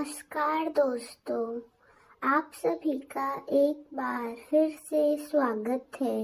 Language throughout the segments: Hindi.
नमस्कार दोस्तों, आप सभी का एक बार फिर से स्वागत है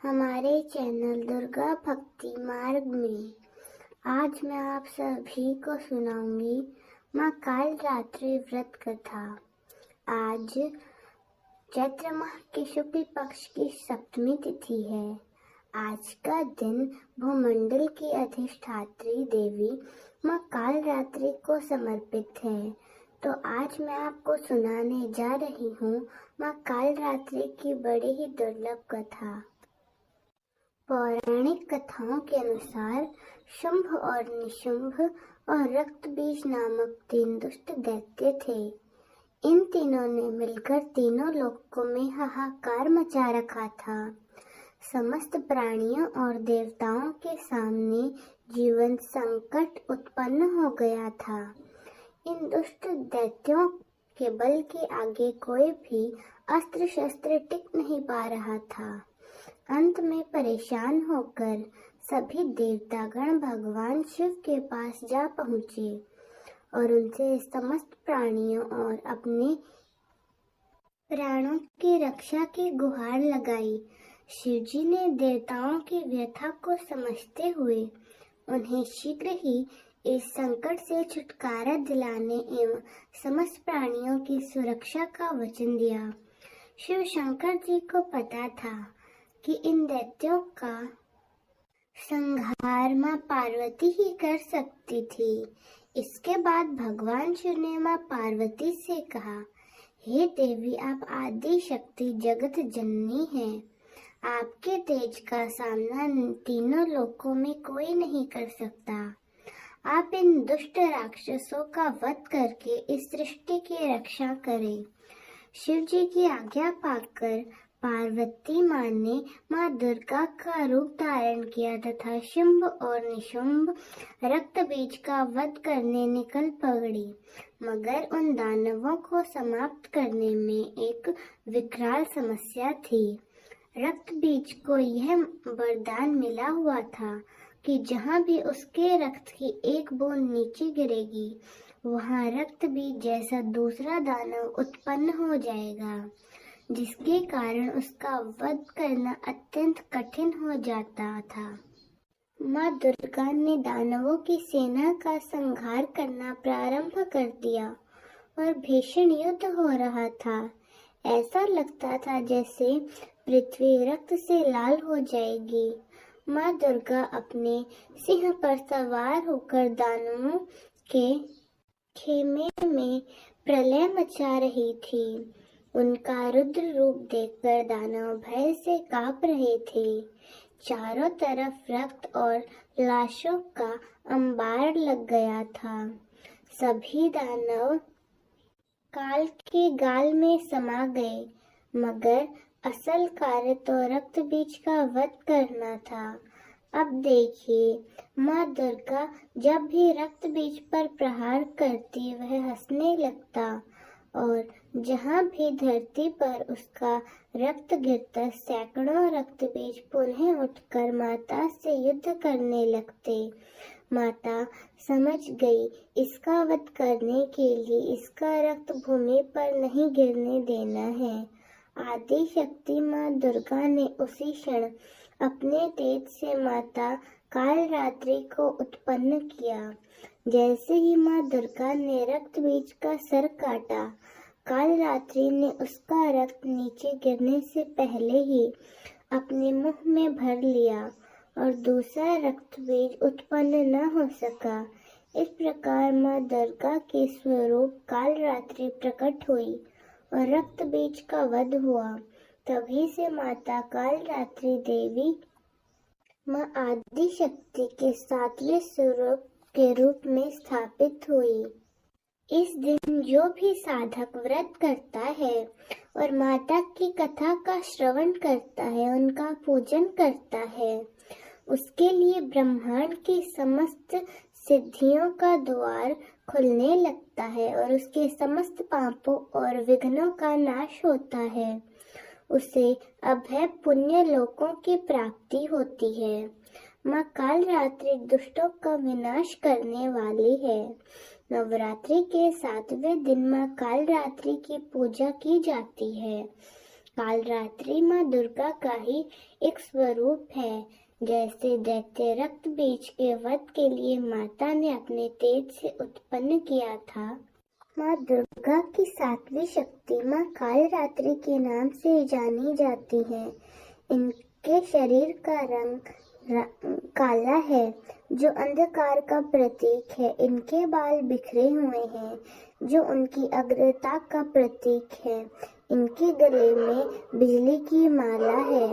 हमारे चैनल दुर्गा भक्ति मार्ग में। आज मैं आप सभी को सुनाऊंगी माँ कालरात्रि व्रत कथा। आज चैत्र माह के शुक्ल पक्ष की सप्तमी तिथि है। आज का दिन भूमंडल की अधिष्ठात्री देवी माँ कालरात्रि को समर्पित है। तो आज मैं आपको सुनाने जा रही हूँ माँ कालरात्रि की बड़ी ही दुर्लभ कथा। पौराणिक कथाओं के अनुसार शुंभ और निशुंभ और रक्तबीज नामक 3 दुष्ट दैत्य थे। इन तीनों ने मिलकर तीनों लोकों में हाहाकार मचा रखा था। समस्त प्राणियों और देवताओं के सामने जीवन संकट उत्पन्न हो गया था। इन दुष्ट दैत्यों के बल के आगे कोई भी अस्त्र शस्त्र टिक नहीं पा रहा था। अंत में परेशान होकर सभी देवतागण भगवान शिव के पास जा पहुँचे और उनसे समस्त प्राणियों और अपने प्राणों की रक्षा की गुहार लगाई। शिवजी ने देवताओं की व्यथा को समझते हुए उन्हें शीघ्र ही इस संकट से छुटकारा दिलाने एवं समस्त प्राणियों की सुरक्षा का वचन दिया। शिव शंकर जी को पता था कि इन दैत्यों का संहार माँ पार्वती ही कर सकती थी। इसके बाद भगवान शिव ने माँ पार्वती से कहा, हे देवी, आप आदि शक्ति जगत जननी हैं। आपके तेज का सामना तीनों लोकों में कोई नहीं कर सकता। आप इन दुष्ट राक्षसों का वध करके इस सृष्टि की रक्षा करें। शिव जी की आज्ञा पाकर पार्वती माँ ने माँ दुर्गा का रूप धारण किया तथा शुंभ और निशुंभ रक्तबीज का वध करने निकल पड़ी। मगर उन दानवों को समाप्त करने में एक विकराल समस्या थी। रक्तबीज को यह वरदान मिला हुआ था कि जहाँ भी उसके रक्त की एक बूंद नीचे गिरेगी, वहाँ रक्तबीज जैसा दूसरा दानव उत्पन्न हो जाएगा, जिसके कारण उसका वध करना अत्यंत कठिन हो जाता था। माँ दुर्गा ने दानवों की सेना का संहार करना प्रारंभ कर दिया और भीषण युद्ध हो रहा था। ऐसा लगता था जैसे पृथ्वी रक्त से लाल हो जाएगी। माँ दुर्गा अपने सिंह पर सवार होकर दानवों के खेमे में प्रलय मचा रही थी। उनका रुद्र रूप देखकर दानव भय से कांप रहे थे। चारों तरफ रक्त और लाशों का अंबार लग गया था। सभी दानव काल के गाल में समा गए, मगर असल कार्य तो रक्तबीज का वध करना था। अब देखिए, माँ दुर्गा जब भी रक्तबीज पर प्रहार करती वह हंसने लगता और जहाँ भी धरती पर उसका रक्त गिरता सैकड़ों रक्तबीज पुनः उठकर माता से युद्ध करने लगते। माता समझ गई, इसका वध करने के लिए इसका रक्त भूमि पर नहीं गिरने देना है। आदि शक्ति माँ दुर्गा ने उसी क्षण अपने तेज से माता कालरात्रि को उत्पन्न किया। जैसे ही माँ दुर्गा ने रक्तबीज का सर काटा, कालरात्रि ने उसका रक्त नीचे गिरने से पहले ही अपने मुंह में भर लिया और दूसरा रक्तबीज उत्पन्न न हो सका। इस प्रकार माँ दुर्गा के स्वरूप कालरात्रि प्रकट हुई और रक्तबीज का वध हुआ। तभी से माता कालरात्रि देवी माँ आदि शक्ति के 7वें स्वरूप के रूप में स्थापित हुई। इस दिन जो भी साधक व्रत करता है और माता की कथा का श्रवण करता है, उनका पूजन करता है, उसके लिए ब्रह्मांड की समस्त सिद्धियों का द्वार खुलने लगता है और उसके समस्त पापों और विघ्नों का नाश होता है। उसे अभय पुण्य लोकों की प्राप्ति होती है। माँ कालरात्रि दुष्टों का विनाश करने वाली है। नवरात्रि के 7वें दिन माँ कालरात्रि की पूजा की जाती है। कालरात्रि माँ दुर्गा का ही एक स्वरूप है। जैसे दैत्य रक्त बीज के वध के लिए माता ने अपने तेज से उत्पन्न किया था, माँ दुर्गा की 7वीं शक्ति माँ कालरात्रि के नाम से जानी जाती है। इनके शरीर का रंग काला है, जो अंधकार का प्रतीक है। इनके बाल बिखरे हुए हैं, जो उनकी अग्रता का प्रतीक है। इनके गले में बिजली की माला है।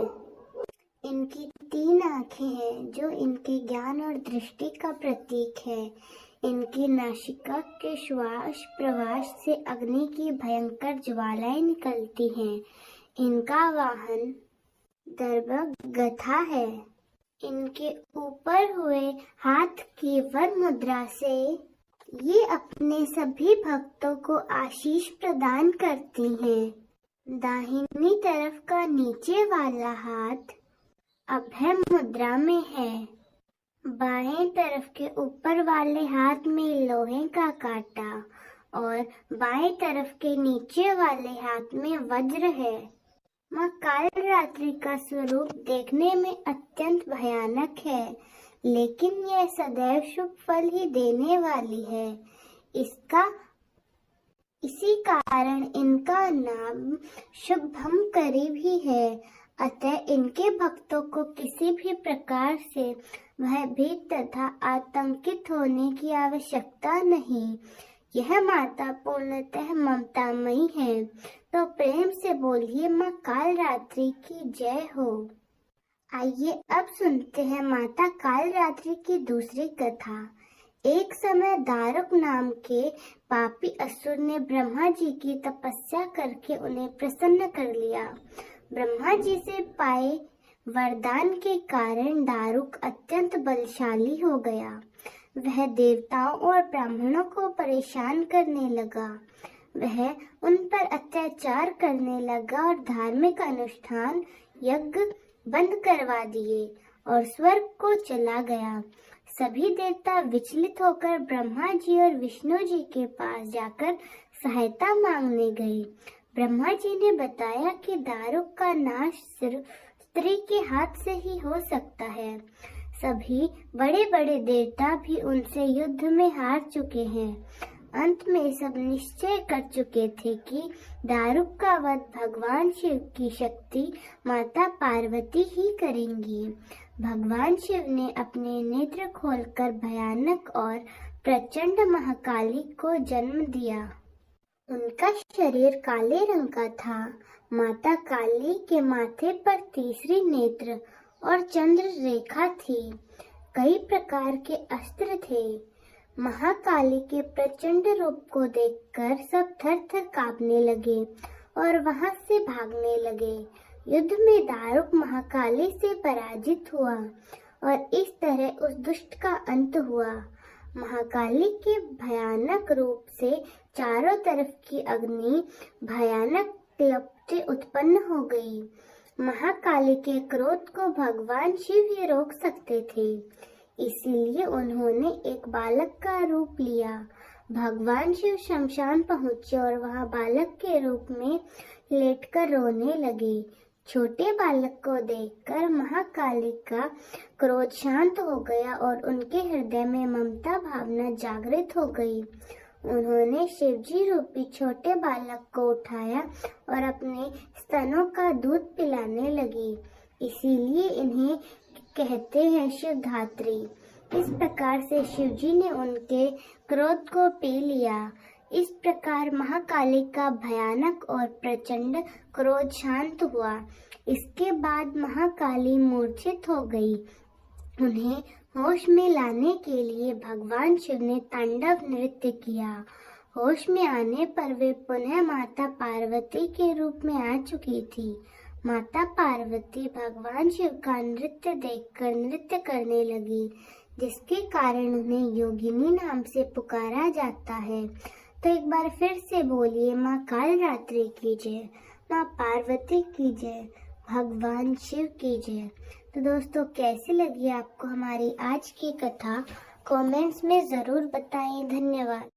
इनकी 3 आंखें हैं, जो इनके ज्ञान और दृष्टि का प्रतीक है। इनकी नासिका के श्वास प्रवास से अग्नि की भयंकर ज्वालाएं निकलती हैं। इनका वाहन दर्भ गधा है। इनके ऊपर हुए हाथ की वर मुद्रा से ये अपने सभी भक्तों को आशीष प्रदान करती हैं। दाहिनी तरफ का नीचे वाला हाथ अभय मुद्रा में है। बाएं तरफ के ऊपर वाले हाथ में लोहे का कांटा और बाएं तरफ के नीचे वाले हाथ में वज्र है। माँ कालरात्रि का स्वरूप देखने में अत्यंत भयानक है, लेकिन यह सदैव शुभ फल ही देने वाली है। इसी कारण इनका नाम शुभंकरी भी है। अतः इनके भक्तों को किसी भी प्रकार से भयभीत तथा आतंकित होने की आवश्यकता नहीं। यह माता पूर्णतः ममतामयी है। तो प्रेम से बोलिए माँ कालरात्रि की जय हो। आइए अब सुनते हैं माता कालरात्रि की दूसरी कथा। एक समय दारुक नाम के पापी असुर ने ब्रह्मा जी की तपस्या करके उन्हें प्रसन्न कर लिया। ब्रह्मा जी से पाए वरदान के कारण दारुक अत्यंत बलशाली हो गया। वह देवताओं और ब्राह्मणों को परेशान करने लगा। वह उन पर अत्याचार करने लगा और धार्मिक अनुष्ठान यज्ञ बंद करवा दिए और स्वर्ग को चला गया। सभी देवता विचलित होकर ब्रह्मा जी और विष्णु जी के पास जाकर सहायता मांगने गए। ब्रह्मा जी ने बताया कि दारुक का नाश सिर्फ स्त्री के हाथ से ही हो सकता है। सभी बड़े बड़े देवता भी उनसे युद्ध में हार चुके हैं। अंत में सब निश्चय कर चुके थे कि दारुक का वध भगवान शिव की शक्ति माता पार्वती ही करेंगी। भगवान शिव ने अपने नेत्र खोलकर भयानक और प्रचंड महाकाली को जन्म दिया। उनका शरीर काले रंग का था। माता काली के माथे पर तीसरी नेत्र और चंद्र रेखा थी। कई प्रकार के अस्त्र थे। महाकाली के प्रचंड रूप को देखकर सब थर थर कांपने लगे और वहां से भागने लगे। युद्ध में दारुक महाकाली से पराजित हुआ और इस तरह उस दुष्ट का अंत हुआ। महाकाली के भयानक रूप से चारों तरफ की अग्नि भयानक लपटें उत्पन्न हो गई। महाकाली के क्रोध को भगवान शिव ही रोक सकते थे, इसीलिए उन्होंने एक बालक का रूप लिया। भगवान शिव शमशान पहुंचे और वहां बालक के रूप में लेटकर रोने लगे। छोटे बालक को देखकर महाकाली का क्रोध शांत हो गया और उनके हृदय में ममता भावना जागृत हो गई। उन्होंने शिवजी रूपी छोटे बालक को उठाया और अपने स्तनों का दूध पिलाने लगी। इसीलिए इन्हें कहते हैं शिवधात्री। इस प्रकार से शिवजी ने उनके क्रोध को पी लिया। इस प्रकार महाकाली का भयानक और प्रचंड क्रोध शांत हुआ। इसके बाद महाकाली मूर्छित हो गई। उन्हें होश में लाने के लिए भगवान शिव ने तांडव नृत्य किया। होश में आने पर वे पुनः माता पार्वती के रूप में आ चुकी थी। माता पार्वती भगवान शिव का नृत्य देखकर नृत्य करने लगी, जिसके कारण उन्हें योगिनी नाम से पुकारा जाता है। तो एक बार फिर से बोलिए माँ कालरात्रि की जय, माँ पार्वती की जय, भगवान शिव की जय। तो दोस्तों, कैसी लगी आपको हमारी आज की कथा? कमेंट्स में जरूर बताएं। धन्यवाद।